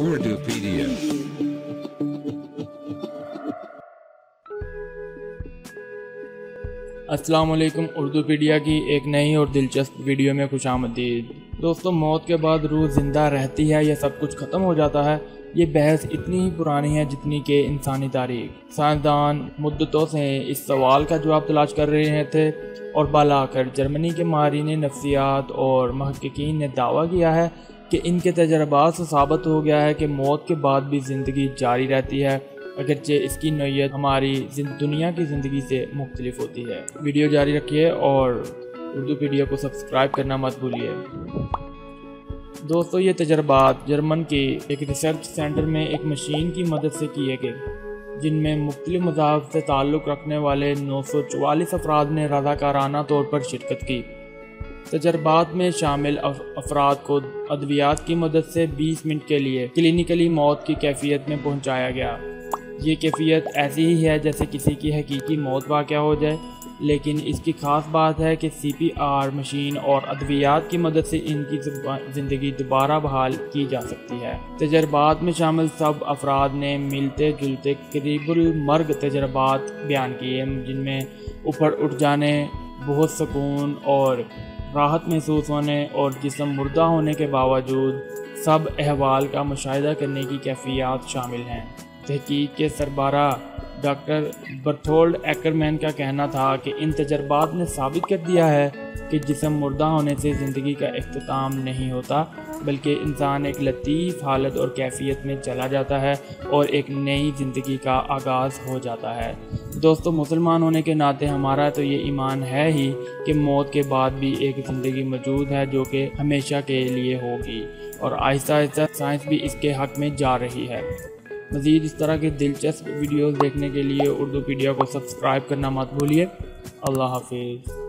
Urdupedia. السلام علیکم، اردوپیڈیا کی ایک نئی اور دلچسپ ویڈیو میں خوش آمدید۔ دوستو، موت کے بعد روح زندہ رہتی ہے یا سب کچھ ختم ہو جاتا ہے؟ یہ بحث اتنی ہی پرانی ہے جتنی کہ انسانی تاریخ۔ سائنسدان مدتوں سے اس سوال کا جواب تلاش کر رہے تھے اور بالآخر جرمنی کے ماہرین نفسیات اور محققین نے دعویٰ کیا ہے کہ ان کے تجربات سے ثابت ہو گیا ہے کہ موت کے بعد بھی زندگی جاری رہتی ہے، اگرچہ اس کی نوعیت ہماری دنیا کی زندگی سے مختلف ہوتی ہے۔ ویڈیو جاری رکھیے اور اردوپیڈیا کو سبسکرائب کرنا مت بھولیے۔ دوستو، یہ تجربات جرمن کے ایک ریسرچ سینٹر میں ایک مشین کی مدد سے کیے گئے، جن میں مختلف مذاہب سے تعلق رکھنے والے 944 افراد نے رضاکارانہ طور پر شرکت کی۔ تجربات میں شامل افراد کو ادویات کی مدد سے 20 منٹ کے لیے کلینکلی موت کی کیفیت میں پہنچایا گیا۔ یہ کیفیت ایسی ہی ہے جیسے کسی کی حقیقی موت واقع ہو جائے، لیکن اس کی خاص بات ہے کہ CPR مشین اور ادویات کی مدد سے ان کی زندگی دوبارہ بحال کی جا سکتی ہے۔ تجربات میں شامل سب افراد نے ملتے جلتے قریب المرگ تجربات بیان کیے، جن میں اوپر اٹھ جانے، بہت سکون اور راحت محسوس ہونے اور جسم مردہ ہونے کے باوجود سب احوال کا مشاہدہ کرنے کی کیفیات شامل ہیں۔ تحقیق کے سربراہ ڈاکٹر برتھولڈ ایکرمین کا کہنا تھا کہ ان تجربات نے ثابت کر دیا ہے کہ جسم مردہ ہونے سے زندگی کا اختتام نہیں ہوتا، بلکہ انسان ایک لطیف حالت اور کیفیت میں چلا جاتا ہے اور ایک نئی زندگی کا آغاز ہو جاتا ہے۔ دوستو، مسلمان ہونے کے ناطے ہمارا تو یہ ایمان ہے ہی کہ موت کے بعد بھی ایک زندگی موجود ہے جو کہ ہمیشہ کے لیے ہوگی، اور آہستہ آہستہ سائنس بھی اس کے حق میں جا رہی ہے۔ مزید اس طرح کے دلچسپ ویڈیوز دیکھنے کے لیے اردوپیڈیا کو سبسکرائب کرنا مت بھولیے۔ اللہ حافظ۔